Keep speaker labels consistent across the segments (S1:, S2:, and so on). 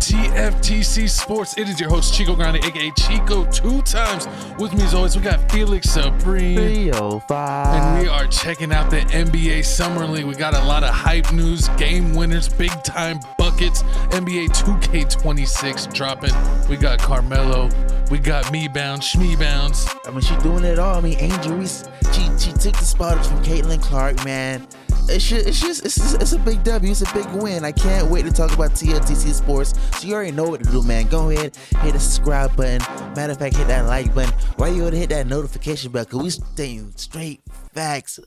S1: TFTC Sports. It is your host, Chico Grande, aka Chico, 2 times. With me as always, we got Felix Supreme.
S2: 305.
S1: And we are checking out the NBA Summer League. We got a lot of hype news, game winners, big time buckets, NBA 2K26 dropping. We got Carmelo. We got me bounce, Shmee bounce.
S2: I mean, she doing it all. I mean, injuries. She took the spot from Caitlin Clark, man. It's a big W. It's a big win. I can't wait to talk about TFTC Sports. So you already know what to do, man. Go ahead, hit the subscribe button. Matter of fact, hit that like button. Why you ought to hit that notification bell? Because we staying straight facts.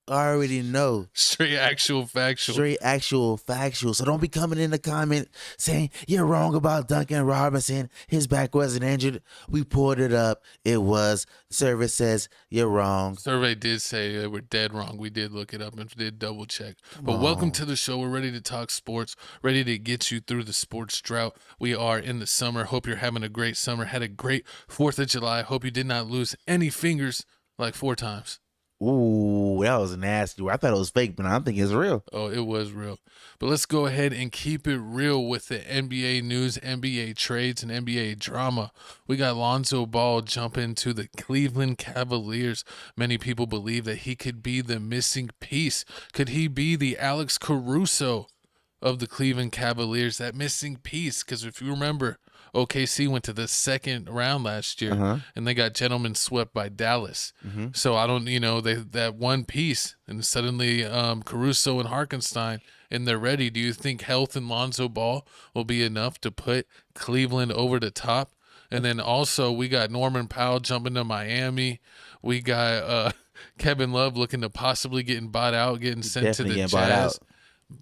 S2: I already know.
S1: Straight actual factual.
S2: So don't be coming in the comment saying you're wrong about Duncan Robinson. His back wasn't injured. We pulled it up. It was. The survey says you're wrong.
S1: Survey did say they were dead wrong. We did look it up and did double check. But welcome to the show. We're ready to talk sports, ready to get you through the sports drought. We are in the summer. Hope you're having a great summer. Had a great 4th of July. Hope you did not lose any fingers like 4 times.
S2: Ooh, that was nasty. I thought it was fake, but I don't think it's real.
S1: Oh, it was real. But let's go ahead and keep it real with the NBA news, NBA trades, and NBA drama. We got Lonzo Ball jumping to the Cleveland Cavaliers. Many people believe that he could be the missing piece. Could he be the Alex Caruso of the Cleveland Cavaliers, that missing piece? Because if you remember, OKC went to the 2nd round last year, and they got gentlemen swept by Dallas. So I don't, that one piece, and suddenly Caruso and Hartenstein, and they're ready. Do you think health and Lonzo Ball will be enough to put Cleveland over the top? And then also we got Norman Powell jumping to Miami. We got Kevin Love looking to possibly getting bought out, getting sent to the Jazz.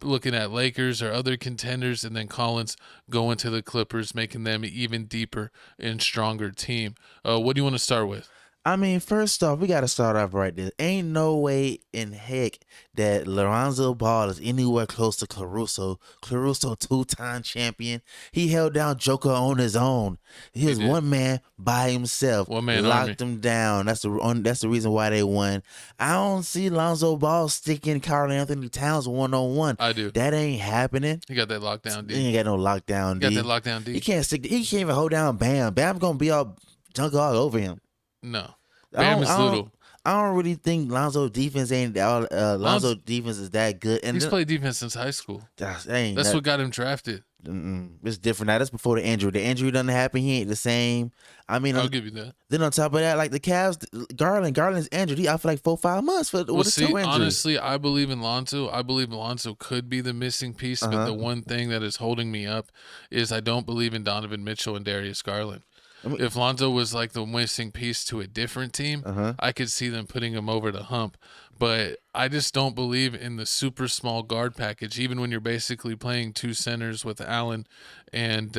S1: Looking at Lakers or other contenders, and then Collins going to the Clippers, making them an even deeper and stronger team. What do you want to start with?
S2: I mean, first off, we got to start off right there. Ain't no way in heck that Lonzo Ball is anywhere close to Caruso. Caruso, 2-time champion. He held down Joker on his own. He was one man by himself.
S1: One man
S2: locked
S1: army.
S2: him down. That's the reason why they won. I don't see Lonzo Ball sticking Karl Anthony Towns 1-on-1.
S1: I do.
S2: That ain't happening.
S1: He got that lockdown D.
S2: He ain't got no lockdown D.
S1: He got that lockdown D.
S2: He can't even hold down Bam. Bam gonna be all junk all over him.
S1: No. Bam is little.
S2: I don't really think Lonzo's defense ain't Lonzo's defense is that good. And
S1: he's played defense since high school.
S2: That's
S1: what got him drafted.
S2: It's different now. That's before the injury. The injury doesn't happen. He ain't the same. I mean,
S1: I'll give you that.
S2: Then on top of that, like the Cavs, Garland's injured. He out for like 4-5 months with a toe injury.
S1: Honestly, I believe in Lonzo. I believe Lonzo could be the missing piece, but the one thing that is holding me up is I don't believe in Donovan Mitchell and Darius Garland. If Lonzo was like the missing piece to a different team, I could see them putting him over the hump. But I just don't believe in the super small guard package, even when you're basically playing 2 centers with Allen and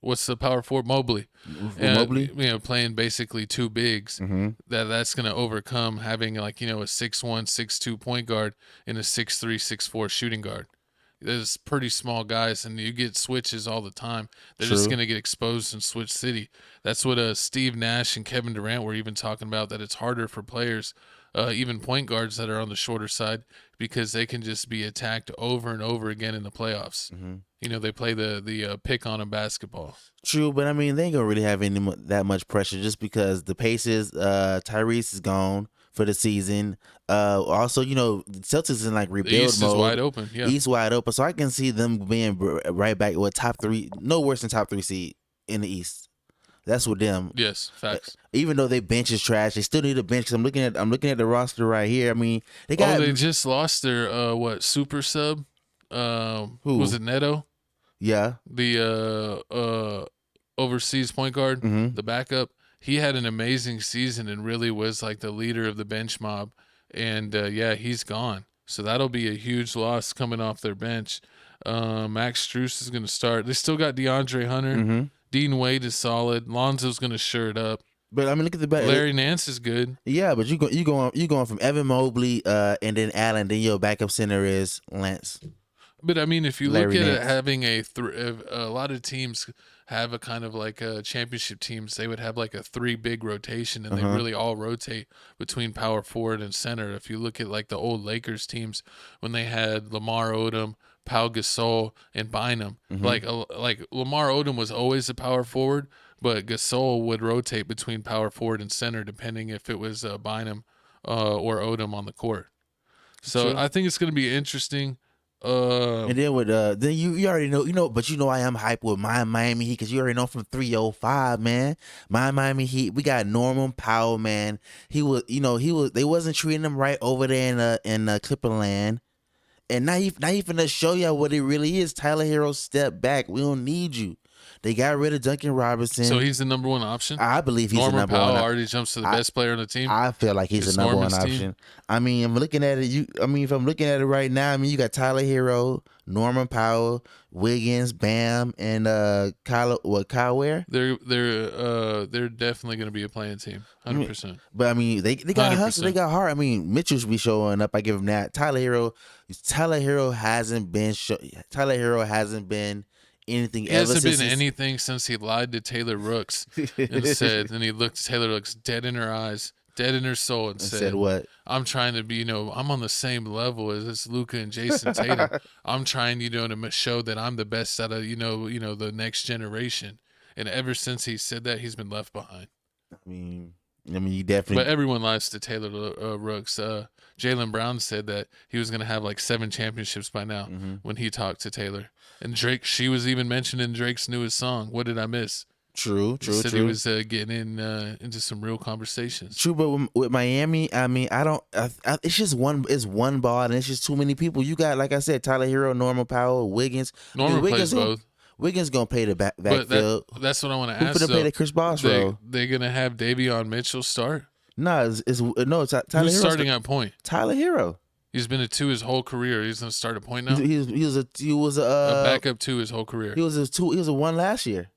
S1: what's the power forward? Mobley.
S2: Mobley?
S1: Playing basically 2 bigs. That's going to overcome having like, a 6'1", 6'2" point guard and a 6'3", 6'4" shooting guard. There's pretty small guys, and you get switches all the time. They're just going to get exposed in Switch City. That's what Steve Nash and Kevin Durant were even talking about, that it's harder for players, even point guards that are on the shorter side, because they can just be attacked over and over again in the playoffs. They play the pick on in basketball.
S2: True, but I mean, they ain't going to really have that much pressure just because the Pacers, Tyrese is gone for the season. Also, the Celtics is in like rebuild mode.
S1: The East is wide open. Yeah,
S2: East wide open. So I can see them being right back with top 3, no worse than top 3 seed in the East. That's with them.
S1: Yes, facts.
S2: Even though their bench is trash, they still need a bench. Cause I'm looking at the roster right here. I mean, they got.
S1: They just lost their super sub. Who was it? Neto.
S2: Yeah.
S1: The overseas point guard, the backup. He had an amazing season and really was like the leader of the bench mob. And, he's gone. So that'll be a huge loss coming off their bench. Max Strus is going to start. They still got DeAndre Hunter. Dean Wade is solid. Lonzo's going to shirt up.
S2: But I mean, look at the back.
S1: Larry Nance is good.
S2: Yeah, but you going from Evan Mobley and then Allen. Then your backup center is Lance.
S1: But I mean, if you
S2: Larry
S1: look at
S2: Nance.
S1: it, having a lot of teams have a kind of like championship teams, they would have like a 3 big rotation, and they really all rotate between power forward and center. If you look at like the old Lakers teams when they had Lamar Odom, Pau Gasol, and Bynum.
S2: Mm-hmm.
S1: Like Lamar Odom was always a power forward, but Gasol would rotate between power forward and center depending if it was Bynum or Odom on the court. So
S2: True.
S1: I think it's going to be interesting.
S2: And then with then you already know, but I am hyped with my Miami Heat because you already know from 305, man. My Miami Heat, we got Norman Powell, man. He was they wasn't treating him right over there in Clipperland. And now he finna show y'all what it really is. Tyler Hero, step back. We don't need you. They got rid of Duncan Robinson.
S1: So he's the number one option?
S2: I believe he's
S1: Norman
S2: the number
S1: Powell
S2: one.
S1: already jumps to the best player on the team?
S2: I feel like he's
S1: It's
S2: the number
S1: Norman's
S2: one
S1: team?
S2: option. I mean, if I'm looking at it right now, I mean, you got Tyler Hero, Norman Powell, Wiggins, Bam, and Kyle Ware.
S1: They're definitely going to be a playing team, 100%.
S2: But I mean, they got
S1: 100%.
S2: hustle, they got heart. I mean, Mitchell should be showing up. I give him that. Tyler Hero hasn't been anything
S1: He
S2: ever
S1: hasn't
S2: since
S1: been anything since he lied to Taylor Rooks and he looked Taylor Rooks dead in her eyes, dead in her soul, and said
S2: what?
S1: I'm trying to be, I'm on the same level as this Luka and Jason Tatum. I'm trying, to show that I'm the best out of, the next generation. And ever since he said that, he's been left behind.
S2: I mean, you definitely.
S1: But everyone lies to Taylor Rooks. Jaylen Brown said that he was going to have like 7 championships by now when he talked to Taylor. And Drake, she was even mentioned in Drake's newest song. What did I miss?
S2: True.
S1: He said he was getting into some real conversations.
S2: True, but with Miami, I mean, it's just one ball, and it's just too many people. You got, like I said, Tyler Hero, Norman Powell, Wiggins.
S1: Norman plays both.
S2: Wiggins gonna play the backfield.
S1: That's what I want to ask.
S2: Who's gonna play the Chris Bosh role?
S1: They're gonna have Davion Mitchell start.
S2: No, it's Tyler Hero
S1: starting at point.
S2: Tyler Hero.
S1: He's been a 2 his whole career. He's gonna start a point now.
S2: He was a
S1: backup 2 his whole career.
S2: He was a 2. He was a 1 last year.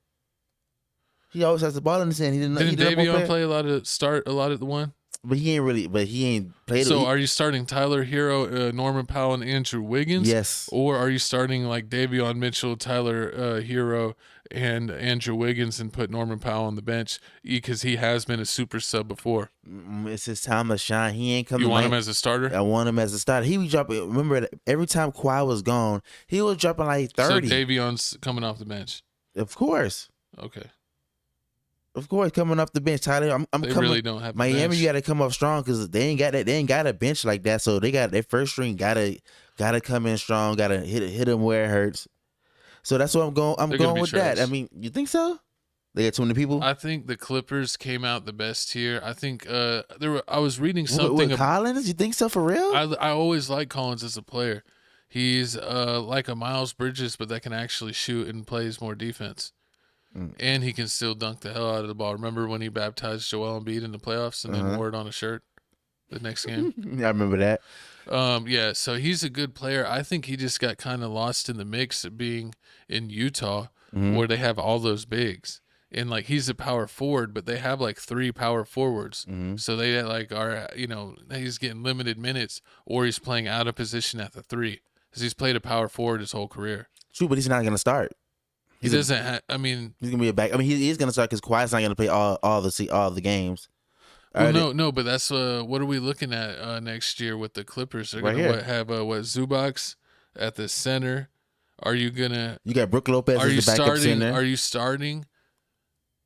S2: He always has the ball in his hand.
S1: Didn't Davion play a lot at the 1?
S2: But he ain't played.
S1: So are you starting Tyler Hero, Norman Powell, and Andrew Wiggins?
S2: Yes.
S1: Or are you starting like Davion Mitchell, Tyler Hero, and Andrew Wiggins and put Norman Powell on the bench because he has been a super sub before?
S2: It's his time to shine. He ain't coming.
S1: You want him as a starter?
S2: I want him as a starter. He was dropping. Remember, every time Kawhi was gone, he was dropping like 30.
S1: So Davion's coming off the bench.
S2: Of course.
S1: Okay.
S2: Of course, coming off the bench, Tyler. I'm
S1: they
S2: coming.
S1: Really don't have
S2: Miami.
S1: bench.
S2: You got to come up strong because they ain't got that. They ain't got a bench like that. So they got their first string. Gotta come in strong. Gotta hit them where it hurts. So that's what I'm going. I'm going with that. I mean, you think so? They got too many people.
S1: I think the Clippers came out the best here. I think I was reading something.
S2: With Collins, you think so for real?
S1: I always like Collins as a player. He's like a Miles Bridges, but that can actually shoot and plays more defense. And he can still dunk the hell out of the ball. Remember when he baptized Joel Embiid in the playoffs and then wore it on a shirt the next game?
S2: I remember that.
S1: Yeah, so he's a good player. I think he just got kind of lost in the mix of being in Utah where they have all those bigs. And like he's a power forward, but they have like 3 power forwards. So they like are, he's getting limited minutes or he's playing out of position at the 3 because he's played a power forward his whole career.
S2: True, but he's not going to start.
S1: He doesn't have. I mean,
S2: he's gonna be a back. I mean, he is gonna start because Kawhi's not gonna play all the games.
S1: Well, no, but that's what are we looking at next year with the Clippers? They're gonna have Zubac at the center. Are you gonna?
S2: You got Brook Lopez as the backup center.
S1: Are you starting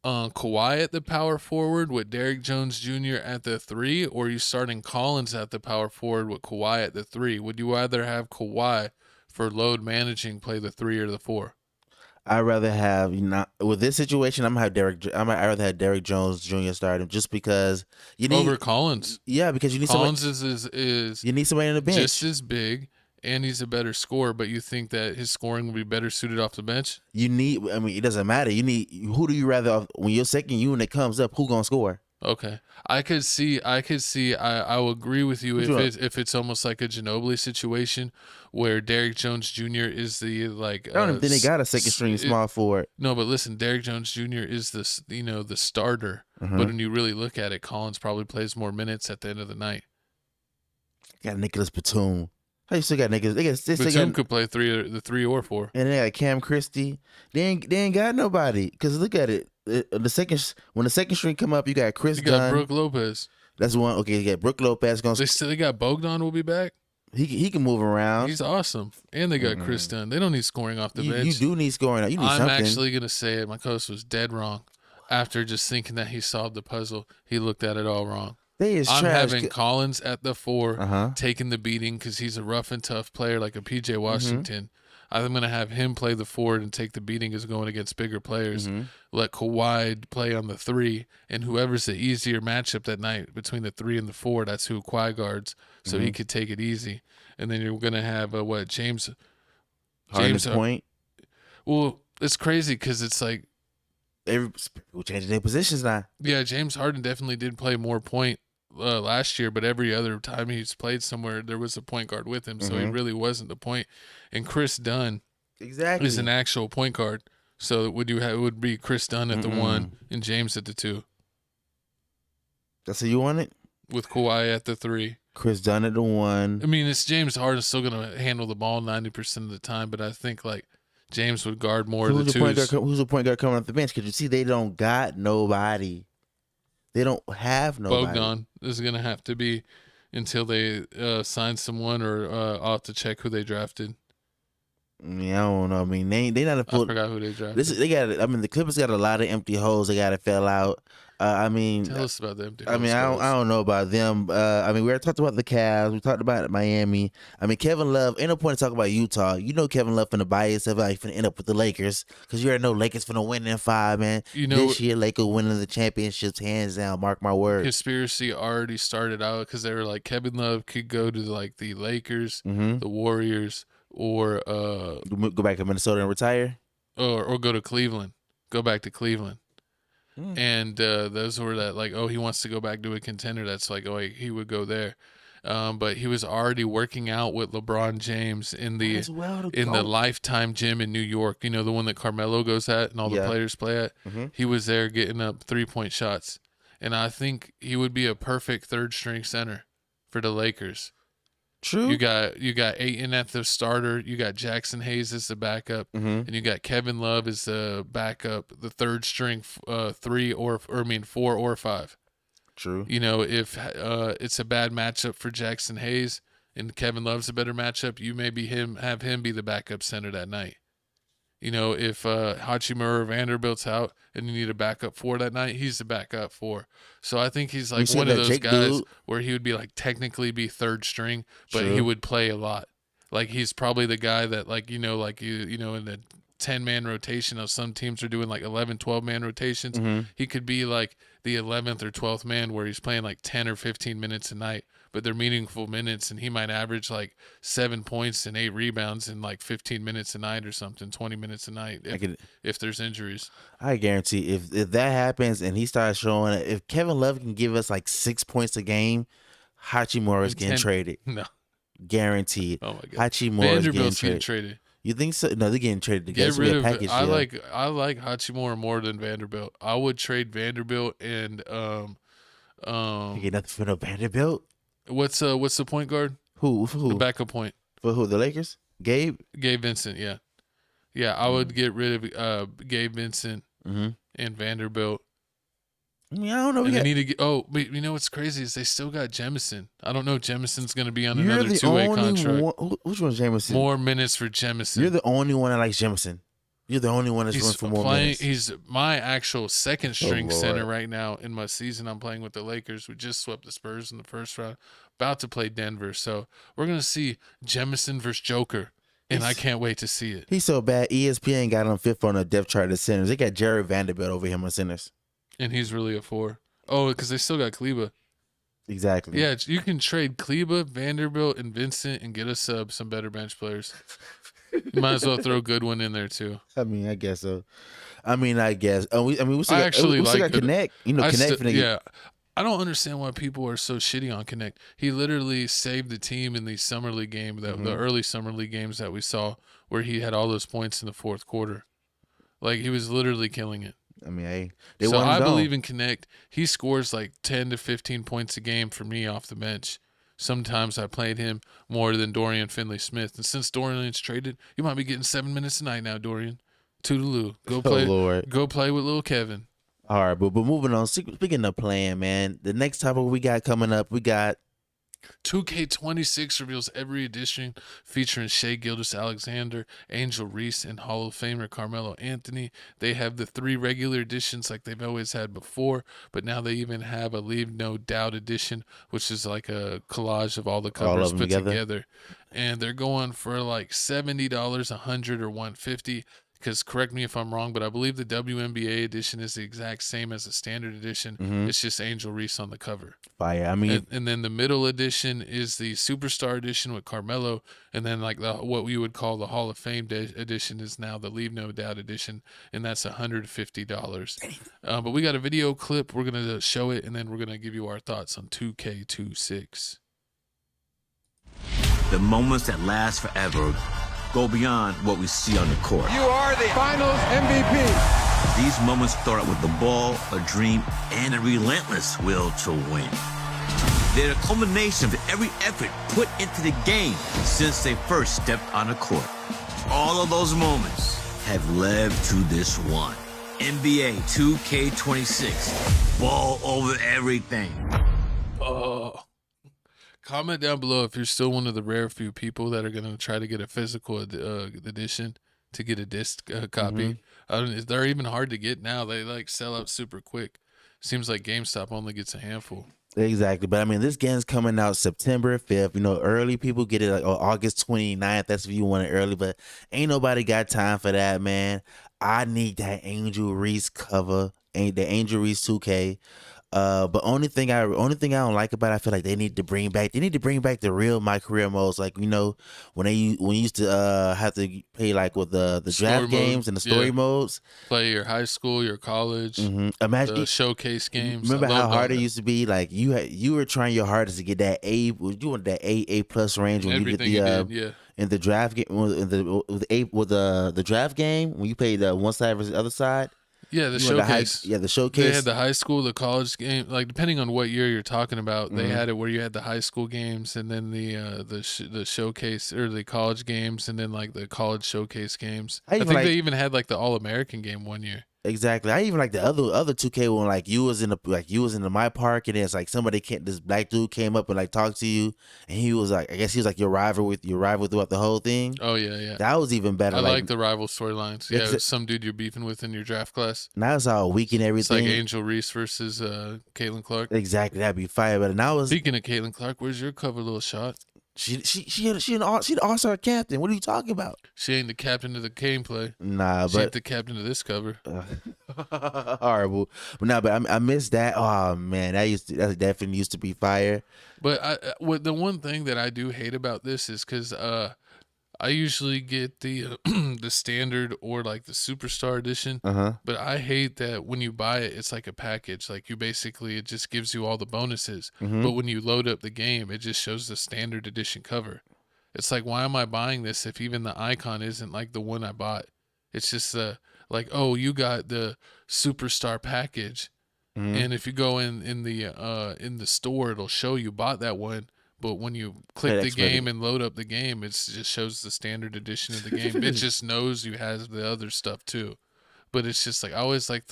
S1: Kawhi at the power forward with Derrick Jones Jr. at the 3, or are you starting Collins at the power forward with Kawhi at the 3? Would you rather have Kawhi for load managing play the 3 or the 4?
S2: I'd rather have with this situation. I'd rather have Derrick Jones Jr. start him just because you need
S1: over Collins.
S2: Yeah, because you need
S1: Collins is
S2: you need somebody on the bench
S1: just as big and he's a better scorer. But you think that his scoring would be better suited off the bench?
S2: You need. I mean, it doesn't matter. You need who do you rather when your second unit comes up? Who gonna score?
S1: Okay, I could see. I will agree with you if it's almost like a Ginobili situation where Derrick Jones Jr. is the like.
S2: I don't even think they got a second string small forward.
S1: No, but listen, Derrick Jones Jr. is the starter. But when you really look at it, Collins probably plays more minutes at the end of the night.
S2: Got Nicholas Batum. How you still got niggas?
S1: Batum could play the 3 or 4.
S2: And they got Cam Christie. They ain't got nobody. Cause look at it. When the second string come up, you got Chris Gunn.
S1: You got Brook Lopez.
S2: That's one. Okay, you got Brook Lopez.
S1: They got Bogdan will be back.
S2: He can move around.
S1: He's awesome. And they got Chris Dunn. They don't need scoring off the bench.
S2: You do need scoring. You need
S1: I'm
S2: something.
S1: actually going to say it. My coach was dead wrong. After just thinking that he solved the puzzle, he looked at it all wrong. I'm
S2: trash.
S1: having Collins at the 4, taking the beating because he's a rough and tough player like a PJ Washington. I'm going to have him play the forward and take the beating as going against bigger players. Let Kawhi play on the 3, and whoever's the easier matchup that night between the 3 and the 4, that's who Kawhi guards, so he could take it easy. And then you're going to have James
S2: Harden's point.
S1: Well, it's crazy because it's like
S2: People changing their positions now.
S1: Yeah, James Harden definitely did play more point last year, but every other time he's played somewhere, there was a point guard with him, so he really wasn't the point. And Chris Dunn is an actual point guard, so it would be Chris Dunn at the 1 and James at the 2.
S2: That's how you want it?
S1: With Kawhi at the 3.
S2: Chris Dunn at the 1.
S1: I mean, it's James Harden still going to handle the ball 90% of the time, but I think like James would guard more of the 2s.
S2: Who's the point guard coming off the bench? Because you see, they don't got nobody. They don't have nobody.
S1: Bogdan is going to have to be until they sign someone, or I'll have to check who they drafted.
S2: I mean, I don't know. I mean, they not a full.
S1: I forgot who they drafted.
S2: The Clippers got a lot of empty holes they got to fill out.
S1: Tell us about the empty holes.
S2: I don't know about them. We already talked about the Cavs. We talked about Miami. Kevin Love. Ain't no point in talking about Utah. You know Kevin Love finna buy himself out. He finna end up with the Lakers because you already know Lakers finna win in 5, man. This year Lakers winning the championships hands down. Mark my word.
S1: Conspiracy already started out because they were like Kevin Love could go to like the Lakers, the Warriors, or
S2: go back to Minnesota and retire,
S1: or go to Cleveland. Go back to Cleveland. And those were that like, he wants to go back to a contender. That's like, he would go there. But he was already working out with LeBron James in the Lifetime gym in New York. You know, the one that Carmelo goes at and all the players play at. He was there getting up 3-point shots. And I think he would be a perfect third string center for the Lakers.
S2: True.
S1: You got Ayton at the starter. You got Jackson Hayes as the backup, and you got Kevin Love as the backup, the third string 4 or 5.
S2: True.
S1: You know, if it's a bad matchup for Jackson Hayes and Kevin Love's a better matchup, you maybe have him be the backup center that night. You know, if Hachimura or Vanderbilt's out and you need a backup 4 that night, he's the backup 4. So I think he's like one of those guys where he would be like technically be third string, but he would play a lot. Like he's probably the guy that like, in the 10-man rotation of some teams are doing like 11, 12-man rotations. He could be like the 11th or 12th man where he's playing like 10 or 15 minutes a night, but they're meaningful minutes, and he might average like 7 points and 8 rebounds in like 15 minutes a night or something, 20 minutes a night if there's injuries.
S2: I guarantee if that happens and he starts showing it, if Kevin Love can give us like 6 points a game, Hachimura is getting traded.
S1: No.
S2: Guaranteed.
S1: Oh my God.
S2: Hachimura
S1: Vanderbilt's getting traded.
S2: You think so? No, they're getting traded together.
S1: Get rid of package. I like Hachimura more than Vanderbilt. I would trade Vanderbilt and
S2: You get nothing for no Vanderbilt.
S1: What's the point guard?
S2: Who?
S1: The backup point.
S2: For who? The Lakers? Gabe
S1: Vincent, yeah. Yeah, I would get rid of Gabe Vincent and Vanderbilt.
S2: I don't know.
S1: They need to get. Oh, but you know what's crazy is they still got Jemison. I don't know if Jemison's going to be on another 2-way contract.
S2: Which one's Jemison?
S1: More minutes for Jemison.
S2: You're the only one that likes Jemison. You're the only one that's running for more minutes.
S1: He's my actual second string center right now in my season. I'm playing with the Lakers. We just swept the Spurs in the first round. About to play Denver. So we're going to see Jemison versus Joker. And I can't wait to see it.
S2: He's so bad. ESPN got him 5th on the depth chart of centers. They got Jared Vanderbilt over him on centers.
S1: And he's really a 4. Oh, because they still got Kleba.
S2: Exactly.
S1: Yeah, you can trade Kleba, Vanderbilt, and Vincent and get us some better bench players. You might as well throw Goodwin in there too.
S2: I guess so. I guess. We still got Connect.
S1: Yeah. I don't understand why people are so shitty on Connect. He literally saved the team in the summer league game, the early summer league games that we saw, where he had all those points in the fourth quarter. Like he was literally killing it.
S2: I
S1: believe in Connect. He scores like 10 to 15 points a game for me off the bench. Sometimes I played him more than Dorian Finley-Smith. And since Dorian's traded, you might be getting 7 minutes a night now, Dorian. Toodaloo. Go play. Go play with little Kevin.
S2: All right, but moving on. Speaking of playing, man, the next topic we got coming up, we got
S1: 2K26 reveals every edition featuring Shea Gilgeous-Alexander, Angel Reese, and Hall of Famer Carmelo Anthony. They have the 3 regular editions like they've always had before, but now they even have a Leave No Doubt edition, which is like a collage of all the
S2: All
S1: covers
S2: of them
S1: put
S2: together.
S1: together. And they're going for like $70, $100, or $150. Because correct me if I'm wrong, but I believe the WNBA edition is the exact same as the standard edition.
S2: Mm-hmm.
S1: It's just Angel Reese on the cover.
S2: Fire. I mean,
S1: And then the middle edition is the Superstar edition with Carmelo, and then like what we would call the Hall of Fame edition is now the Leave No Doubt edition, and that's $150. But we got a video clip. We're gonna show it, and then we're gonna give you our thoughts on 2K26.
S3: The moments that last forever go beyond what we see on the court.
S4: You are the Finals MVP.
S3: These moments start with the ball, a dream, and a relentless will to win. They're a culmination of every effort put into the game since they first stepped on the court. All of those moments have led to this one. NBA 2K26. Ball over everything.
S1: Oh. Comment down below if you're still one of the rare few people that are going to try to get a physical edition to get a disc copy. They're even hard to get now. They like sell out super quick. Seems like GameStop only gets a handful.
S2: exactly. But I mean, this game's coming out September 5th. You know, early people get it like August 29th. That's if you want it early. But ain't nobody got time for that, man. I need that Angel Reese cover. Ain't the Angel Reese 2K. But only thing I don't like about it, I feel like they need to bring back the real My Career modes, like, you know, when you used to have to pay like with the draft games and the story modes.
S1: Play your high school, your college,
S2: Imagine
S1: the showcase games.
S2: Remember how hard it used to be? Like you were trying your hardest to get that you want that A plus range when
S1: everything
S2: you did
S1: yeah.
S2: In the draft game with the draft game when you played the one side versus the other side.
S1: Yeah, the showcase.
S2: The showcase.
S1: They had the high school, the college game. Like depending on what year you're talking about, they had it where you had the high school games, and then the showcase or the college games, and then like the college showcase games. I think they even had like the All American game one year.
S2: Exactly. I even like the other 2K one. Like you was in the my park, and it's like this black dude came up and like talked to you, and he was like, I guess he was like your rival throughout the whole thing.
S1: Oh yeah.
S2: That was even better.
S1: I like the rival storylines. Yeah, it was some dude you're beefing with in your draft class.
S2: Now it's all weak and everything.
S1: It's like Angel Reese versus Caitlin Clark.
S2: Exactly. That'd be fire. But now
S1: Speaking of Caitlin Clark, where's your cover little shot?
S2: She the all-star captain. What are you talking about?
S1: She ain't the captain of the gameplay.
S2: Nah,
S1: she ain't the captain of this cover.
S2: Horrible. But I miss that. Oh man, that definitely used to be fire.
S1: But the one thing that I do hate about this is because I usually get the the standard or like the superstar edition. But I hate that when you buy it, it's like a package. Like it just gives you all the bonuses. But when you load up the game, it just shows the standard edition cover. It's like, why am I buying this if even the icon isn't like the one I bought? It's just like, oh, you got the superstar package, and if you go in the store, it'll show you bought that one. But when you click the game and load up the game, it just shows the standard edition of the game. It just knows you have the other stuff too. But it's just like I always like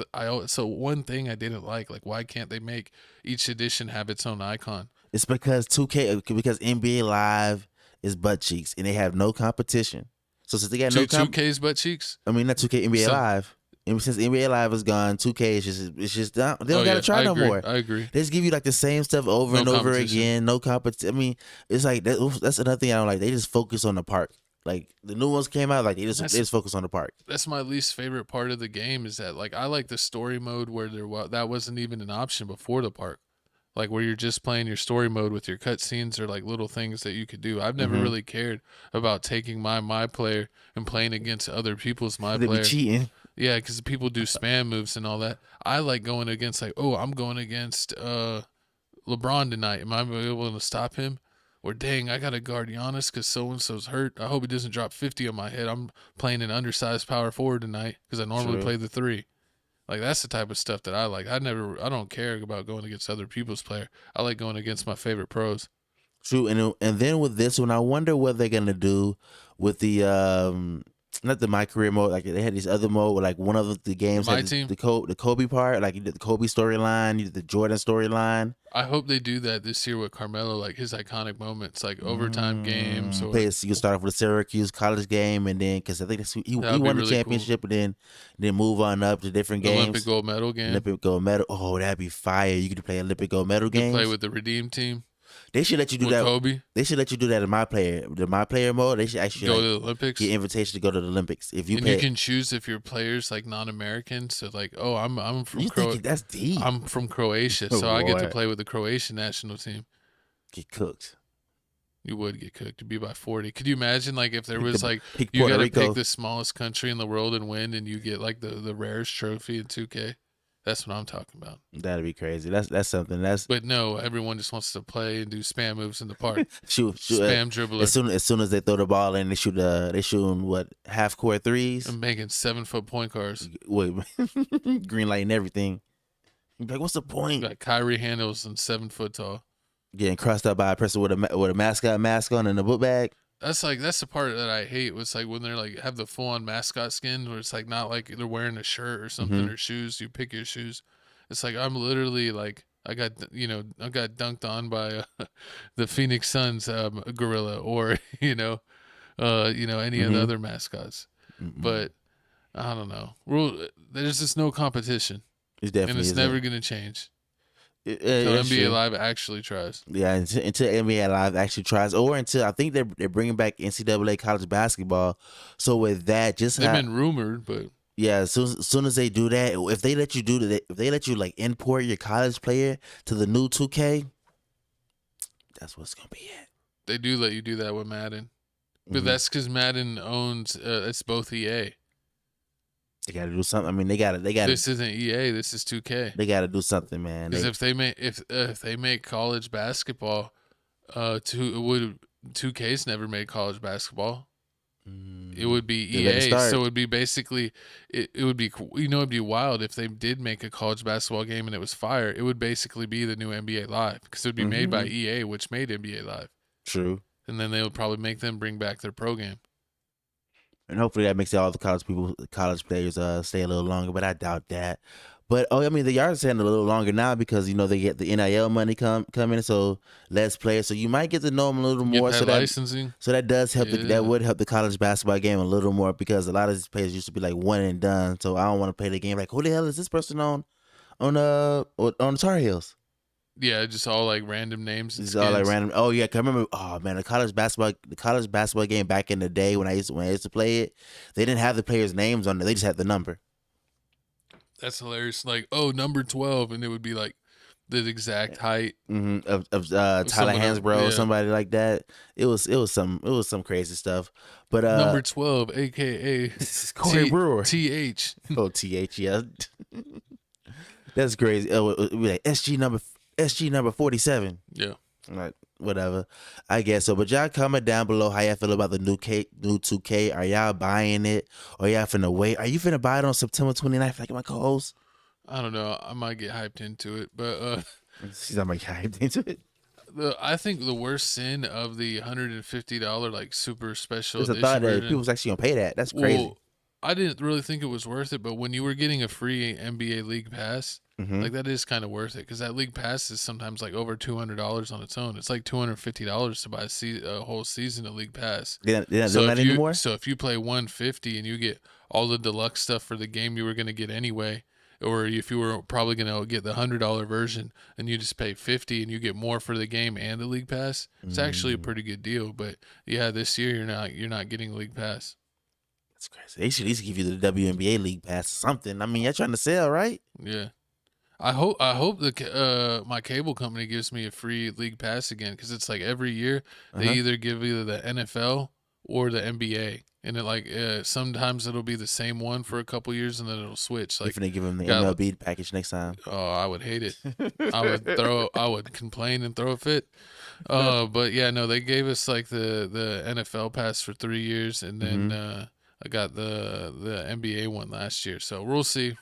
S1: so one thing I didn't like why can't they make each edition have its own icon?
S2: It's because NBA Live is butt cheeks and they have no competition. So since they got no
S1: 2K's butt cheeks?
S2: I mean not 2K, NBA Live. And since NBA Live is gone, 2K is just they don't gotta try no more.
S1: I agree.
S2: They just give you like the same stuff over and over again. No competition. I mean, it's like that's another thing I don't like. They just focus on the park. Like the new ones came out, like they just focus on the park.
S1: That's my least favorite part of the game. Is that like I like the story mode where that wasn't even an option before the park. Like where you're just playing your story mode with your cutscenes or like little things that you could do. I've never really cared about taking my player and playing against other people's player.
S2: They be cheating.
S1: Yeah, because people do spam moves and all that. I like going against I'm going against LeBron tonight. Am I able to stop him? Or dang, I got to guard Giannis because so-and-so's hurt. I hope he doesn't drop 50 on my head. I'm playing an undersized power forward tonight because I normally play the 3. Like that's the type of stuff that I like. I don't care about going against other people's player. I like going against my favorite pros.
S2: True, and then with this one, I wonder what they're gonna do with the not the My Career mode. Like they had this other mode where like one of the games
S1: My
S2: had
S1: Team?
S2: the Kobe part. Like you did the Kobe storyline, you did the Jordan storyline.
S1: I hope they do that this year with Carmelo, like his iconic moments, like overtime games. Or
S2: You can start off with a Syracuse college game, and then because I think he
S1: That'd be
S2: won the
S1: really
S2: championship, and then move on up to different games.
S1: Olympic gold medal game.
S2: Olympic gold medal. Oh, that'd be fire! You could play Olympic gold medal
S1: You could
S2: games.
S1: play with the Redeem Team.
S2: They should let you do
S1: with
S2: that.
S1: Kobe.
S2: They should let you do that in the My Player mode. They should actually
S1: Go to the Olympics.
S2: Get invitation to go to the Olympics if you.
S1: And you can choose if your players like non-American. So like, oh, I'm from Croatia.
S2: That's deep.
S1: I'm from Croatia, so I get to play with the Croatian national team.
S2: Get cooked.
S1: You would get cooked. You'd be by 40. Could you imagine like if there was like you
S2: Puerto
S1: got to
S2: Rico.
S1: pick the smallest country in the world and win, and you get like the rarest trophy in 2K? That's what I'm talking about.
S2: That'd be crazy. That's something.
S1: But no, everyone just wants to play and do spam moves in the park.
S2: shoot.
S1: Spam dribbler.
S2: As soon as they throw the ball in, they shooting what half court threes.
S1: I'm making 7-foot point guards.
S2: Wait, green light and everything. You're like, what's the point?
S1: Got Kyrie handles and 7 foot tall.
S2: Getting crossed up by a person with a mascot mask on and a book bag.
S1: That's the part that I hate. Was like when they're like have the full on mascot skin, where it's like not like they're wearing a shirt or something or shoes. You pick your shoes. It's like I'm literally like I got dunked on by the Phoenix Suns gorilla or any of the other mascots. But I don't know. There's just no competition.
S2: It's definitely
S1: and it's never gonna change.
S2: Until
S1: NBA Live actually tries.
S2: Yeah, until NBA Live actually tries, or until I think they're bringing back NCAA college basketball. So with that,
S1: they've been rumored, but
S2: yeah, as soon as they do that, if they let you do that, if they let you like import your college player to the new 2K, that's what's gonna be it.
S1: They do let you do that with Madden, but that's because Madden owns it's both EA.
S2: They got to do something. I mean, they got to.
S1: This isn't EA. This is 2K.
S2: They got to do something, man.
S1: Because if they make college basketball, 2K's never made college basketball. It would be EA, so it would be basically it would be it'd be wild if they did make a college basketball game and it was fire. It would basically be the new NBA Live because it would be made by EA, which made NBA Live.
S2: True.
S1: And then they would probably make them bring back their pro game.
S2: And hopefully that makes all the college players stay a little longer, but I doubt that. But I mean, they are staying a little longer now because they get the NIL money coming, so less players. So you might get to know them a little more. So
S1: licensing.
S2: So that does help. That would help the college basketball game a little more because a lot of these players used to be like one and done. So I don't want to play the game like, who the hell is this person on the Tar Heels?
S1: Yeah, just all like random names.
S2: It's all like random. Oh yeah, I remember. Oh man, the college basketball game back in the day when I used to play it, they didn't have the players' names on it. They just had the number. That's
S1: hilarious. Like, oh, number 12, and it would be like the exact height
S2: of Tyler Hansbrough or somebody like that. It was some crazy stuff. But
S1: number 12, aka
S2: Corey Brewer.
S1: TH.
S2: Oh, TH, yeah. That's crazy. Oh, like SG number 47.
S1: Yeah.
S2: Like whatever, I guess so. But y'all comment down below how y'all feel about the new 2K. Are y'all buying it, or y'all finna wait? Are you finna buy it on September 29th like my co-host?
S1: I don't know. I might get hyped into it, but
S2: she's not get hyped into it.
S1: I think the worst sin of the $150 like super special.
S2: There's a thought that people's actually gonna pay that. That's crazy.
S1: Well, I didn't really think it was worth it, but when you were getting a free NBA League Pass, like that is kind of worth it because that League Pass is sometimes like over $200 on its own. It's like $250 to buy a whole season of League Pass.
S2: They're not doing that anymore?
S1: So if you play $150 and you get all the deluxe stuff for the game you were going to get anyway, or if you were probably going to get the $100 version and you just pay $50 and you get more for the game and the League Pass, it's actually a pretty good deal. But yeah, this year you're not getting League Pass.
S2: That's crazy. They should at least give you the WNBA League Pass or something. I mean, you're trying to sell, right?
S1: Yeah. I hope my cable company gives me a free League Pass again because it's like every year they either give either the NFL or the NBA, and it sometimes it'll be the same one for a couple years and then it'll switch. Like
S2: if they give them the MLB package next time.
S1: Oh, I would hate it. I would complain and throw a fit. But yeah, no, they gave us like the NFL pass for 3 years, and then I got the NBA one last year. So we'll see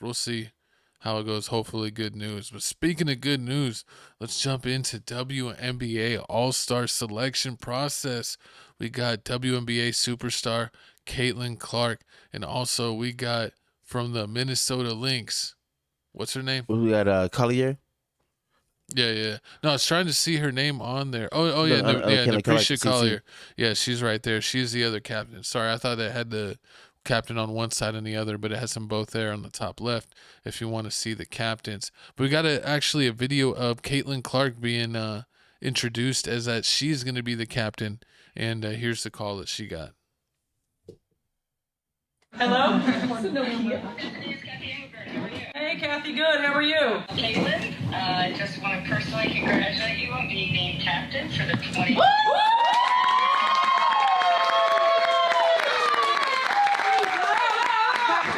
S1: how it goes. Hopefully good news. But speaking of good news, let's jump into WNBA All-Star selection process. We got WNBA superstar Caitlin Clark. And also we got from the Minnesota Lynx. What's her name?
S2: We got Collier.
S1: Yeah. No, I was trying to see her name on there. Yeah, Patricia Collier. Yeah, she's right there. She's the other captain. Sorry, I thought it had the captain on one side and the other, but it has them both there on the top left if you want to see the captains. But we got actually a video of Caitlin Clark being introduced as that she's going to be the captain. And here's the call that she got.
S5: Hello? Hey, Kathy, good. How are you?
S6: Caitlin, I just want to personally congratulate you on being named captain for the 20.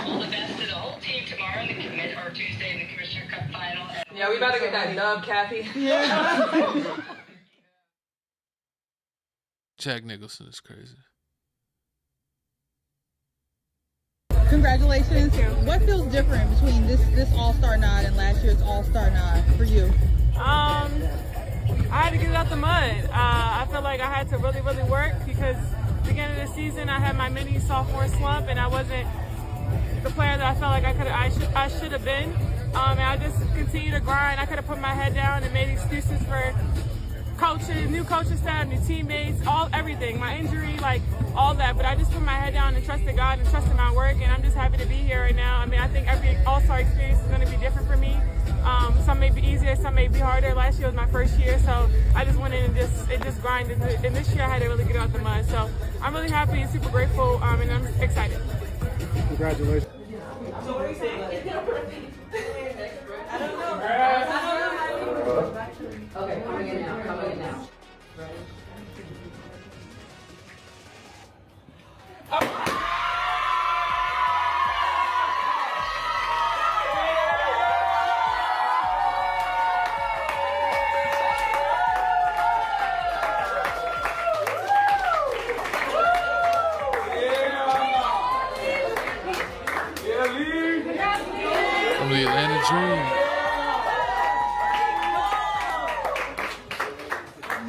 S6: All the best to the whole team tomorrow in the or Tuesday in the Commissioner Cup final.
S5: Yeah, we better get that dub, Kathy.
S1: Jack Nicholson is crazy.
S7: Congratulations. What feels different between this All-Star nod and last year's All-Star nod for you?
S5: I had to get it out the mud. I feel like I had to really, really work because beginning of the season I had my mini sophomore slump and I wasn't the player that I felt like I should have been. And I just continued to grind. I could have put my head down and made excuses for coaches, new coaching staff, new teammates, everything, my injury, like all that. But I just put my head down and trusted God and trusted my work, and I'm just happy to be here right now. I mean, I think every All-Star experience is going to be different for me. Some may be easier, some may be harder. Last year was my first year, so I just went in and just grinded. And this year I had to really get out the mud. So I'm really happy and super grateful, and I'm excited.
S4: Congratulations.
S8: Okay, coming in now. Ready?
S1: From the Atlanta Dream.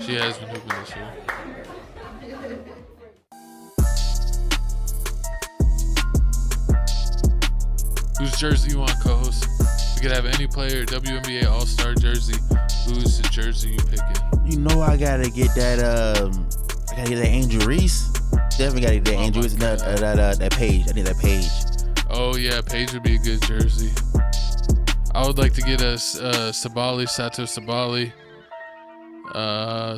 S1: She has been hooping this year. Whose jersey you want, co-host? You could have any player, WNBA All-Star jersey. Who's the jersey you picking?
S2: You know I gotta get that. I gotta get that Angel Reese. Definitely gotta get that Angel Reese. That Page. I need that Page.
S1: Oh yeah, Paige would be a good jersey. I would like to get a Sabali, Sato Sabali.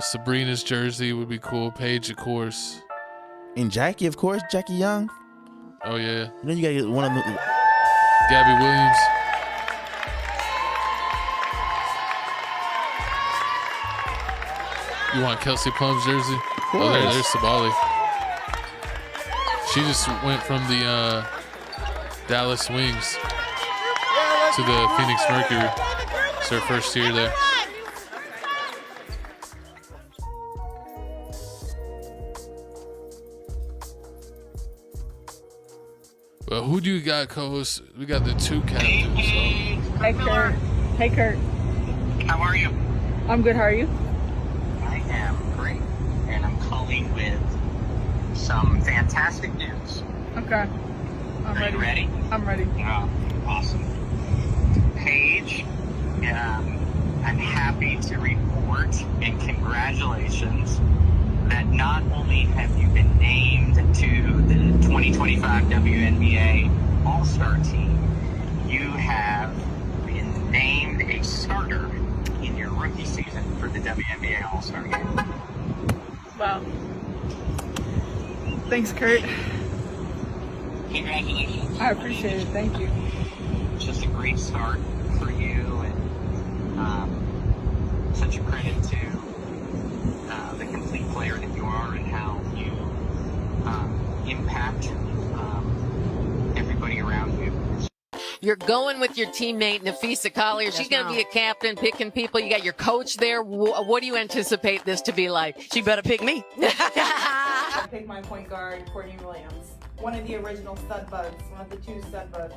S1: Sabrina's jersey would be cool. Paige, of course.
S2: And Jackie, of course. Jackie Young.
S1: Oh yeah.
S2: And then you gotta get one of them.
S1: Gabby Williams. You want Kelsey Plum's jersey? Oh, there's Sabali. She just went from the Dallas Wings to the Phoenix Mercury. It's her first year there. Well, who do you got, co-host? We got the two captains. So.
S7: Hey, Kurt. Hey, Kurt.
S6: How are you?
S7: I'm good. How are you?
S6: I am great, and I'm calling with some fantastic news.
S7: Okay. I'm
S6: Are you ready?
S7: I'm ready.
S6: Oh, awesome. Paige, I'm happy to report, and congratulations, that not only have you been named to the 2025 WNBA All-Star team, you have been named a starter in your rookie season for the WNBA All-Star game.
S7: Wow. Thanks, Kurt.
S6: Congratulations.
S7: I appreciate it. Thank you.
S6: It's just a great start for you, and such a credit to the complete player that you are and how you impact everybody around you.
S8: You're going with your teammate, Nafisa Collier. She's going to be a captain, picking people. You got your coach there. What do you anticipate this to be like? She better pick me.
S9: I picked my point guard, Courtney Williams. One of the original stud buds. One of the two stud buds.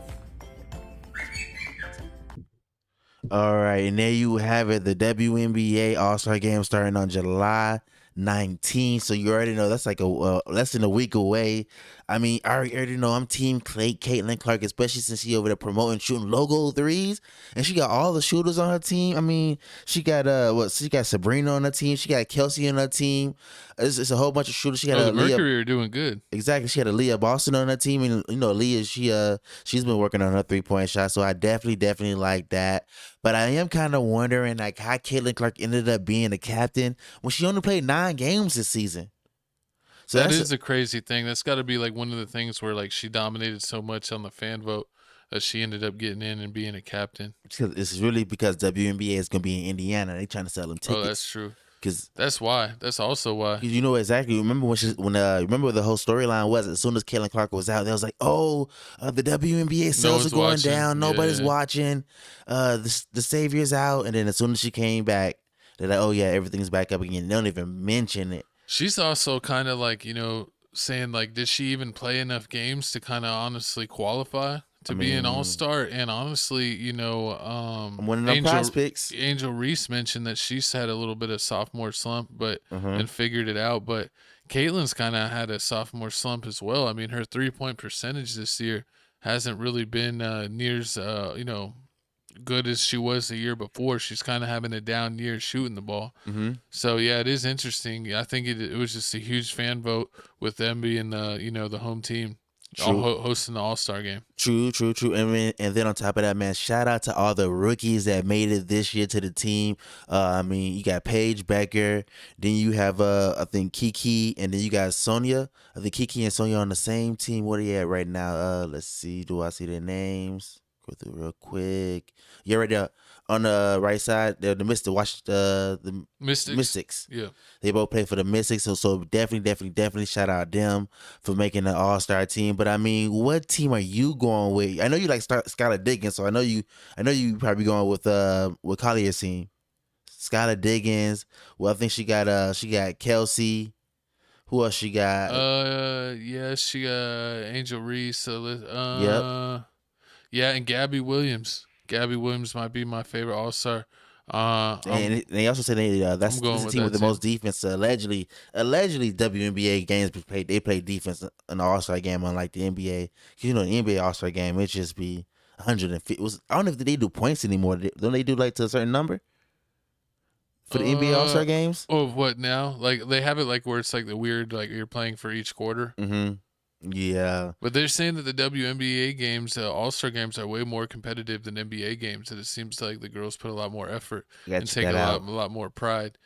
S2: All right, and there you have it. The WNBA All-Star Game starting on July 19th. So you already know that's like less than a week away. I mean, I already know I'm team Caitlin Clark, especially since she over there promoting shooting logo threes, and she got all the shooters on her team. I mean, she got she got Sabrina on her team, she got Kelsey on her team. It's a whole bunch of shooters. She got
S1: The
S2: Leah.
S1: Mercury are doing good.
S2: Exactly, she had a Leah Boston on her team, and Leah, she's been working on her 3-point shot, so I definitely like that. But I am kind of wondering like how Caitlin Clark ended up being the captain when she only played 9 games this season. So
S1: That is a crazy thing. That's got to be like one of the things where like she dominated so much on the fan vote that she ended up getting in and being a captain.
S2: It's really because WNBA is gonna be in Indiana. They trying to sell them tickets.
S1: Oh, that's true.
S2: Cause
S1: that's why. That's also why.
S2: You know exactly. Remember remember the whole storyline was as soon as Caitlin Clark was out, they was like, "Oh, the WNBA sales are going down. Nobody's watching. The Savior's out." And then as soon as she came back, they're like, "Oh yeah, everything's back up again." They don't even mention it.
S1: She's also kind of like saying like, did she even play enough games to kind of honestly qualify to be an all-star? And honestly,
S2: I'm one of them prospects.
S1: Angel Reese mentioned that she's had a little bit of sophomore slump, and figured it out. But Caitlin's kind of had a sophomore slump as well. I mean, her 3-point percentage this year hasn't really been near as good as she was the year before. She's kind of having a down year shooting the ball. So yeah, it is interesting. I think it was just a huge fan vote with them being the home team hosting the All-Star game.
S2: True. And then on top of that, man, shout out to all the rookies that made it this year to the team. I mean, you got Paige Becker, then you have I think Kiki, and then you got Sonia. I think Kiki and Sonia on the same team. What are you at right now? Let's see. Do I see their names? Go through real quick. Yeah, right there on the right side, the Mystics. Watch the Mystics.
S1: Yeah,
S2: they both play for the Mystics. So definitely shout out them for making the All-Star team. But I mean, what team are you going with? I know you like Skylar Diggins, so I know you probably going with Collier's team. Skylar Diggins. Well, I think she got Kelsey. Who else she got?
S1: Yeah, she got Angel Reese.
S2: Yep.
S1: Yeah, and Gabby Williams. Gabby Williams might be my favorite All-Star.
S2: And they also say that's the team with the most defense. Allegedly WNBA games they play defense in the All-Star game, unlike the NBA. The NBA All-Star game it just be 150. I don't know if they do points anymore. Don't they do like to a certain number for the NBA All-Star games?
S1: Oh, what now? Like they have it like where it's like the weird like you're playing for each quarter.
S2: Yeah,
S1: but they're saying that the WNBA games, All-Star games, are way more competitive than NBA games, and it seems like the girls put a lot more effort and take a lot more pride.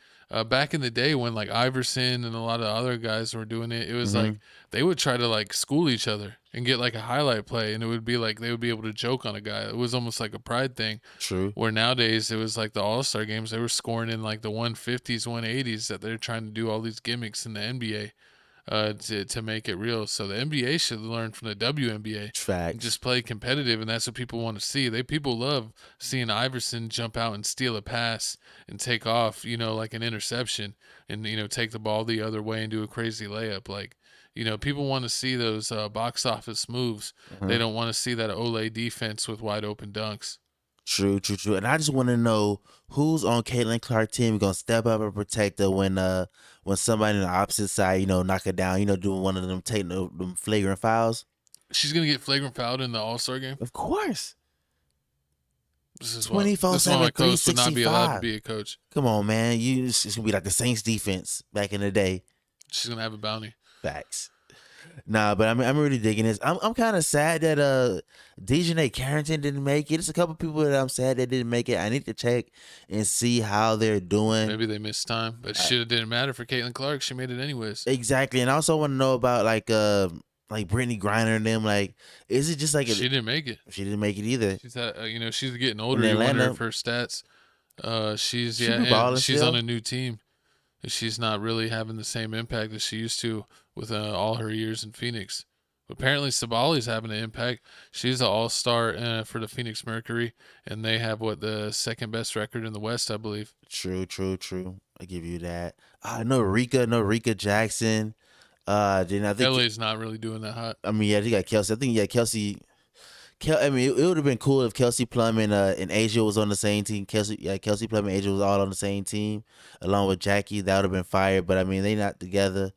S1: Back in the day when like Iverson and a lot of other guys were doing it, it was like they would try to like school each other and get like a highlight play, and it would be like they would be able to joke on a guy. It was almost like a pride thing.
S2: True.
S1: Where nowadays it was like the All-Star games, they were scoring in like the 150s, 180s, that they're trying to do all these gimmicks in the NBA. To make it real. So the NBA should learn from the WNBA.
S2: Facts.
S1: Just play competitive, and that's what people want to see. People love seeing Iverson jump out and steal a pass and take off, like an interception, and take the ball the other way and do a crazy layup. Like, people want to see those box office moves. They don't want to see that Olay defense with wide open dunks.
S2: True. And I just want to know who's on Caitlin Clark's team gonna step up and protect her when somebody on the opposite side, knock her down, doing one of them taking them flagrant fouls.
S1: She's gonna get flagrant fouled in the All-Star game?
S2: Of course.
S1: This is
S2: 24/7,
S1: my coach would not be allowed to
S2: 365.
S1: be a coach.
S2: Come on, man. It's gonna be like the Saints defense back in the day.
S1: She's gonna have a bounty.
S2: Facts. Nah, but I'm really digging this. I'm kind of sad that Dejanay Carrington didn't make it. There's a couple people that I'm sad they didn't make it. I need to check and see how they're doing.
S1: Maybe they missed time, but shit, it didn't matter for Caitlin Clark. She made it anyways.
S2: Exactly, and I also want to know about like Brittany Griner and them. Like, is it just like
S1: she didn't make it?
S2: She didn't make it either.
S1: She's she's getting older. You wonder if her stats. She's
S2: still
S1: on a new team. She's not really having the same impact as she used to with all her years in Phoenix. Apparently, Sabali's having an impact. She's an all-star for the Phoenix Mercury, and they have the second best record in the West, I believe.
S2: True. I give you that. No Rika Jackson. Then I think
S1: LA's not really doing that hot.
S2: I mean, yeah, they got Kelsey. I think Kelsey. I mean, it would have been cool if Kelsey Plum and Asia was on the same team. Kelsey Plum and Asia was all on the same team, along with Jackie. That would have been fire. But I mean, they not together.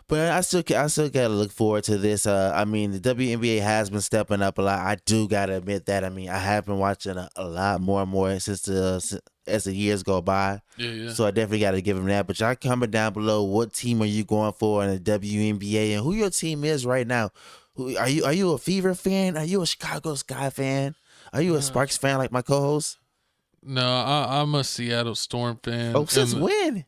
S2: But I still gotta look forward to this. I mean, the WNBA has been stepping up a lot. I do gotta admit that. I mean, I have been watching a lot more and more as the years go by.
S1: Yeah.
S2: So I definitely gotta give them that. But y'all comment down below, what team are you going for in the WNBA and who your team is right now? Are you a Fever fan? Are you a Chicago Sky fan? Are you a Sparks fan like my co-host?
S1: No, I'm a Seattle Storm fan.
S2: Oh, since when?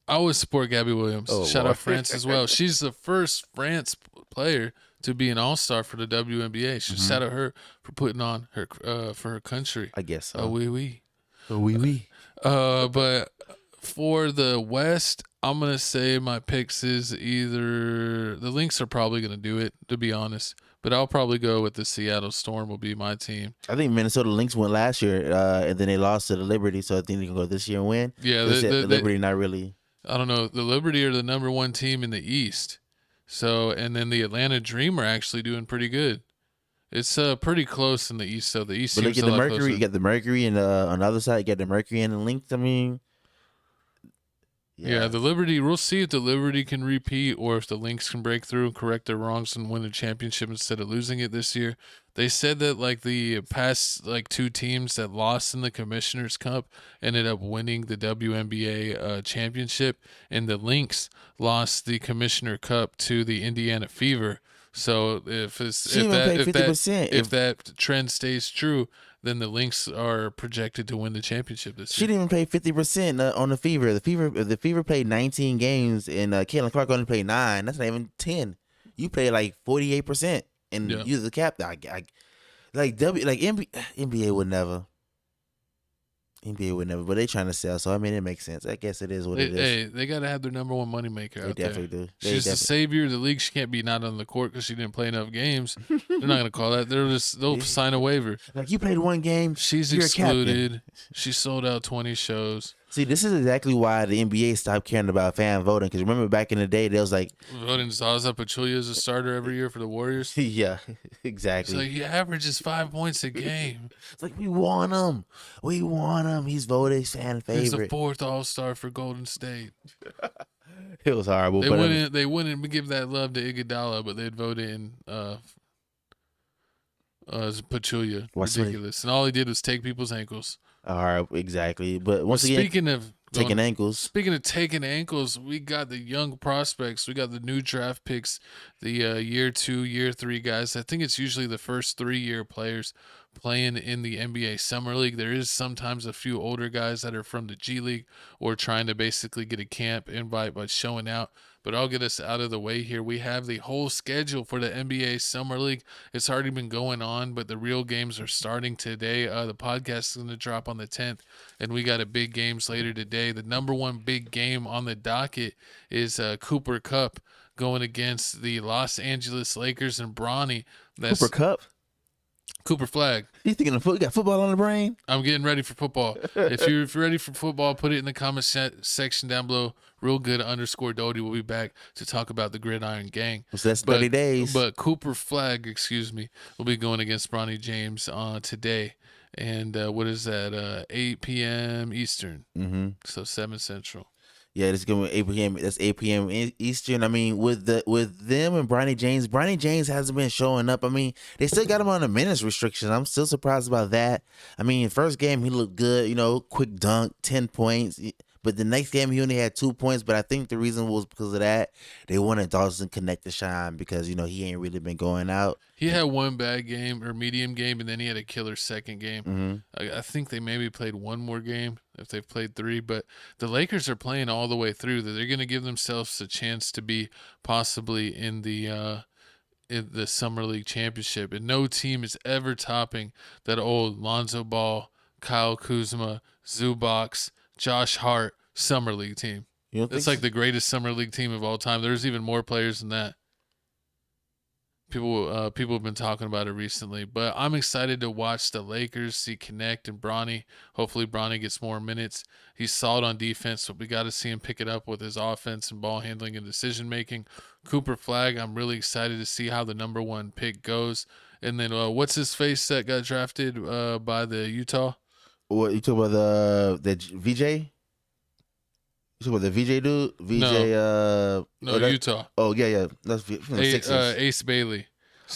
S1: I always support Gabby Williams.
S2: Oh,
S1: Shout
S2: Lord.
S1: out France as well. She's the first France player to be an All-Star for the WNBA. Shout out her for putting on her for her country.
S2: I guess so.
S1: Oh, oui.
S2: Oh, oui.
S1: But for the West, I'm gonna say my picks is either the Lynx are probably gonna do it, to be honest. But I'll probably go with the Seattle Storm will be my team.
S2: I think Minnesota Lynx went last year, and then they lost to the Liberty, so I think they can go this year and win.
S1: Yeah,
S2: the Liberty not really.
S1: I don't know. The Liberty are the number 1 team in the East. So, and then the Atlanta Dream are actually doing pretty good. It's pretty close in the East, so the East
S2: But look
S1: seems
S2: at
S1: a
S2: the
S1: lot
S2: Mercury.
S1: closer.
S2: You got the Mercury, and on the other side, you got the Mercury and the Lynx. I mean,
S1: Yeah, the Liberty, we'll see if the Liberty can repeat or if the Lynx can break through, correct their wrongs, and win the championship instead of losing it this year. They said that like the past 2 teams that lost in the Commissioner's Cup ended up winning the WNBA championship, and the Lynx lost the Commissioner Cup to the Indiana Fever. So if that trend stays true, then the Lynx are projected to win the championship this
S2: she
S1: year.
S2: didn't even play 50% on the Fever. The Fever played 19 games, and Caitlin Clark only played 9. That's not even 10. You played like 48%, and you're the captain. NBA would never. NBA would never, but they trying to sell, so I mean it makes sense. I guess it is what it is.
S1: Hey, they got to have their number 1 moneymaker out there.
S2: Definitely do.
S1: She's the savior of the league. She can't be not on the court because she didn't play enough games. They're not going to call that. They'll sign a waiver.
S2: Like, you played 1 game,
S1: she's
S2: you're
S1: excluded. She sold out 20 shows.
S2: See, this is exactly why the NBA stopped caring about fan voting. Because remember back in the day, there was like
S1: voting Zaza Pachulia as a starter every year for the Warriors.
S2: Yeah, exactly.
S1: It's like he averages 5 points a game.
S2: It's like we want him. He's voted fan favorite.
S1: He's the 4th All-Star for Golden State.
S2: It was horrible.
S1: They wouldn't give that love to Iguodala, but they'd vote in Pachulia. Ridiculous. And all he did was take people's ankles.
S2: All right, exactly. But once again,
S1: speaking of
S2: taking ankles.
S1: Speaking of taking ankles, we got the young prospects. We got the new draft picks, the year 2, year 3 guys. I think it's usually the first 3-year players playing in the NBA Summer League. There is sometimes a few older guys that are from the G League or trying to basically get a camp invite by showing out. But I'll get us out of the way here. We have the whole schedule for the NBA Summer League. It's already been going on, but the real games are starting today. The podcast is going to drop on the 10th, and we got a big games later today. The number 1 big game on the docket is Cooper Cup going against the Los Angeles Lakers and Bronny. That's
S2: Cooper Cup? Cooper Flag. You thinking of you got football on the brain?
S1: I'm getting ready for football. If you're ready for football, put it in the comment section down below. Real good _ Doty will be back to talk about the Gridiron Gang.
S2: So that's 30 days.
S1: But Cooper Flag, will be going against Bronny James today. And what is that? 8 p.m. Eastern.
S2: Mm-hmm.
S1: So 7 Central.
S2: Yeah, it's going to be 8 p.m. That's 8 p.m. Eastern. I mean, with them and Bronny James hasn't been showing up. I mean, they still got him on a minutes restriction. I'm still surprised about that. I mean, first game he looked good, quick dunk, 10 points. But the next game he only had 2 points. But I think the reason was because of that. They wanted Dawson Connect to shine because, he ain't really been going out.
S1: He had 1 bad game or medium game, and then he had a killer second game.
S2: Mm-hmm.
S1: I think they maybe played 1 more game if they've played 3. But the Lakers are playing all the way through. They're going to give themselves a chance to be possibly in the Summer League Championship. And no team is ever topping that old Lonzo Ball, Kyle Kuzma, Zubac, Josh Hart Summer League team. It's like the greatest Summer League team of all time. There's even more players than that. People have been talking about it recently, but I'm excited to watch the Lakers see Connect and Bronny. Hopefully Bronny gets more minutes. He's solid on defense, but we got to see him pick it up with his offense and ball handling and decision making. Cooper Flag, I'm really excited to see how the number 1 pick goes. And then what's his face that got drafted by the Utah?
S2: What you talking about the VJ? You So what, the VJ dude? VJ,
S1: No,
S2: that's-
S1: Utah.
S2: Oh, yeah. That's from the Sixers.
S1: Ace Bailey.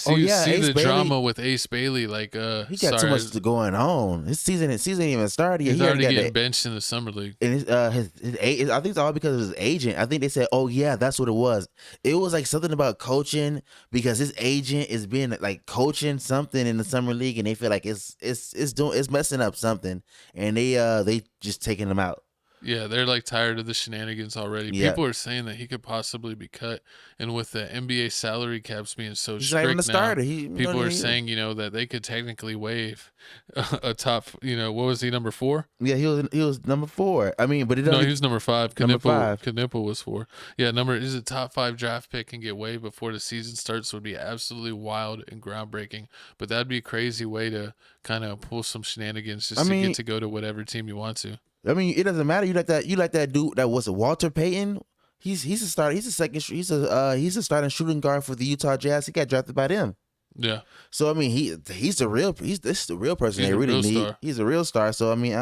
S2: Oh, yeah,
S1: see
S2: Ace
S1: the
S2: Bailey.
S1: drama with Ace Bailey. Like,
S2: He got too much going on. His season ain't even started yet.
S1: He's
S2: He
S1: already
S2: got
S1: getting benched in the summer league.
S2: And his I think it's all because of his agent. I think they said, "Oh yeah, that's what it was." It was like something about coaching because his agent is being like coaching something in the summer league, and they feel like it's messing up something, and they just taking him out.
S1: Yeah, they're like tired of the shenanigans already.
S2: Yeah.
S1: People are saying that he could possibly be cut, and with the NBA salary caps being so
S2: He's not
S1: strict
S2: even a starter.
S1: now, people are saying that they could technically waive a top. What was he, number 4?
S2: Yeah, he was number 4. I mean, but
S1: No, he was number 5.
S2: Number 5.
S1: Knipple was 4. Yeah, is a top 5 draft pick and get waived before the season starts would be absolutely wild and groundbreaking. But that'd be a crazy way to kind of pull some shenanigans just to get to go to whatever team you want to.
S2: I mean, it doesn't matter. You like that dude that was Walter Payton. He's a starter. He's a starting shooting guard for the Utah Jazz. He got drafted by them.
S1: Yeah.
S2: So I mean, this is the real person they really need.
S1: Star.
S2: He's a real star. So I mean,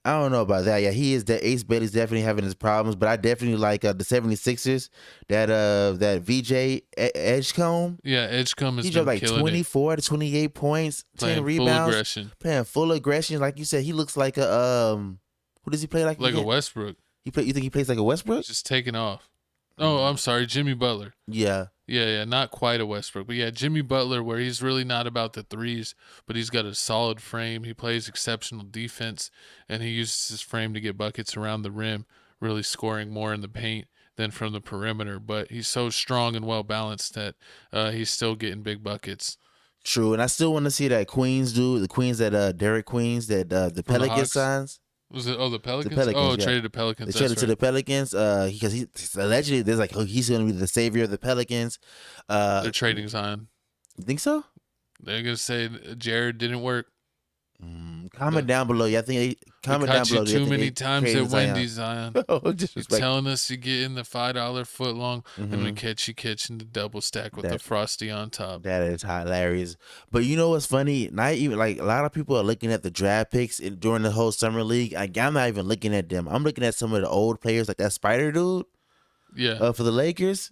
S2: I don't know about that. Yeah, he is. That Ace Bailey's definitely having his problems, but I definitely like the 76ers. That VJ Edgecombe.
S1: Yeah, Edgecombe has
S2: he
S1: been
S2: dropped like 24 to 28 points, 10 rebounds, playing full aggression. Like you said, he looks like a Who does he play like?
S1: Like a Westbrook.
S2: You think he plays like a Westbrook?
S1: Just taking off. Oh, I'm sorry, Jimmy Butler.
S2: Yeah.
S1: Yeah, not quite a Westbrook. But yeah, Jimmy Butler, where he's really not about the threes, but he's got a solid frame. He plays exceptional defense, and he uses his frame to get buckets around the rim, really scoring more in the paint than from the perimeter. But he's so strong and well-balanced that he's still getting big buckets.
S2: True, and I still want to see that Queens dude, the Queens that Derek Queens that the Pelicans signs.
S1: Was it? Oh, the Pelicans.
S2: Yeah.
S1: Traded to Pelicans.
S2: They traded to the Pelicans because he allegedly there's like he's going to be the savior of the Pelicans.
S1: They're trading Zion.
S2: You think so?
S1: They're gonna say Jared didn't work.
S2: Comment down below. Yeah, I think comment down below.
S1: Too many times at Wendy's, Zion.
S2: Oh,
S1: You're telling us you get in the $5 foot long. I'm gonna catch you catching the double stack with the frosty on top.
S2: That is hilarious. But you know what's funny? Not even like a lot of people are looking at the draft picks during the whole summer league. I'm not even looking at them. I'm looking at some of the old players like that Spider dude.
S1: Yeah.
S2: For the Lakers.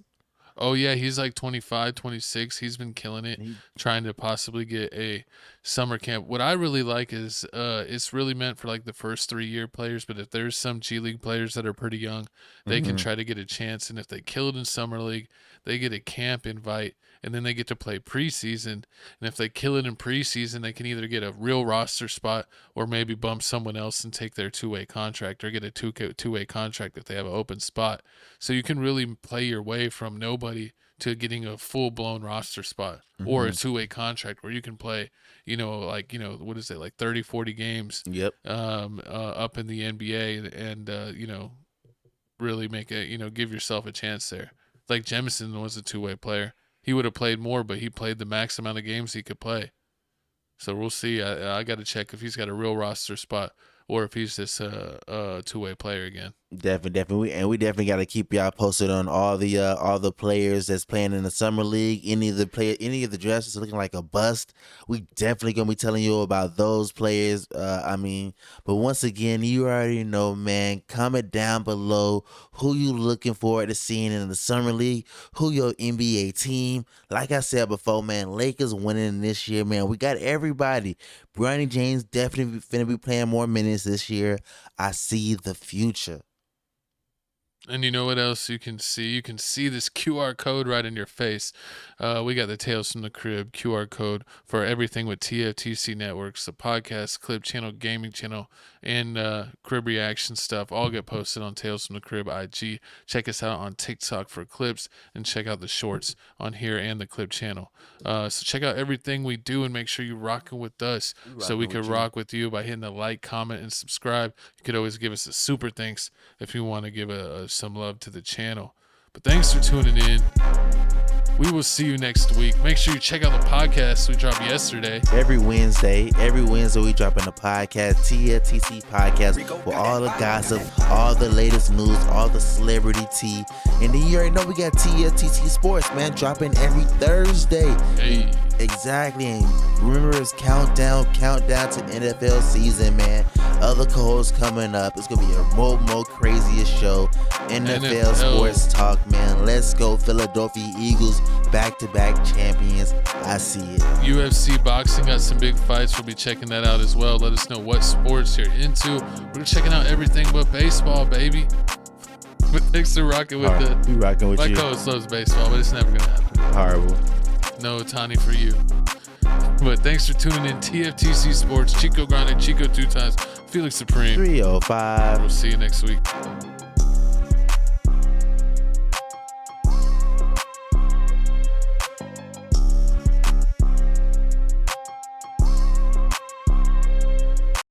S1: Oh, yeah, he's like 25, 26. He's been killing it, trying to possibly get a summer camp. What I really like is it's really meant for like the first 3-year players, but if there's some G League players that are pretty young, they can try to get a chance. And if they kill it in summer league, they get a camp invite, and then they get to play preseason. And if they kill it in preseason, they can either get a real roster spot or maybe bump someone else and take their 2-way contract or get a two-way contract if they have an open spot. So you can really play your way from nobody to getting a full-blown roster spot or a 2-way contract where you can play, what is it, like 30, 40 games up in the NBA and, really make it, give yourself a chance there. Like Jemison was a 2-way player. He would have played more, but he played the max amount of games he could play. So we'll see. I got to check if he's got a real roster spot or if he's just a 2-way player again.
S2: Definitely, and we definitely got to keep y'all posted on all the players that's playing in the summer league. Any of the drafts looking like a bust. We definitely gonna be telling you about those players. But once again, you already know, man. Comment down below who you looking forward to seeing in the summer league. Who your NBA team? Like I said before, man, Lakers winning this year, man. We got everybody. Bronny James definitely finna be playing more minutes this year. I see the future.
S1: And you know what else you can see? You can see this QR code right in your face. We got the Tales from the Crib QR code for everything with TFTC Networks, the podcast, clip channel, gaming channel, and crib reaction stuff. All get posted on Tales from the Crib IG. Check us out on TikTok for clips, and check out the shorts on here and the clip channel. So check out everything we do and make sure you're rocking with us so we can rock with you by hitting the like, comment, and subscribe. You could always give us a super thanks if you want to give some love to the channel. But thanks for tuning in. We will see you next week. Make sure you check out the podcast we dropped yesterday.
S2: Every Wednesday we dropping a podcast, TFTC podcast, with all the gossip, all the latest news, all the celebrity tea. And then you already know we got TFTC Sports, man, dropping every Thursday.
S1: Hey.
S2: Exactly. And remember, it's countdown to NFL season, man. other co-hosts coming up. It's gonna be a more craziest show. NFL sports talk, man. Let's go, Philadelphia Eagles, back-to-back champions. I see it.
S1: UFC boxing got some big fights. We'll be checking that out as well. Let us know what sports you're into. We're checking out everything but baseball, baby. But thanks for rocking with
S2: We rocking with
S1: my
S2: you.
S1: co-host loves baseball, but it's never gonna happen.
S2: Horrible.
S1: No Otani for you. But thanks for tuning in. TFTC Sports, Chico Grande, Chico 2 times, Felix Supreme.
S2: 305.
S1: We'll see you next week.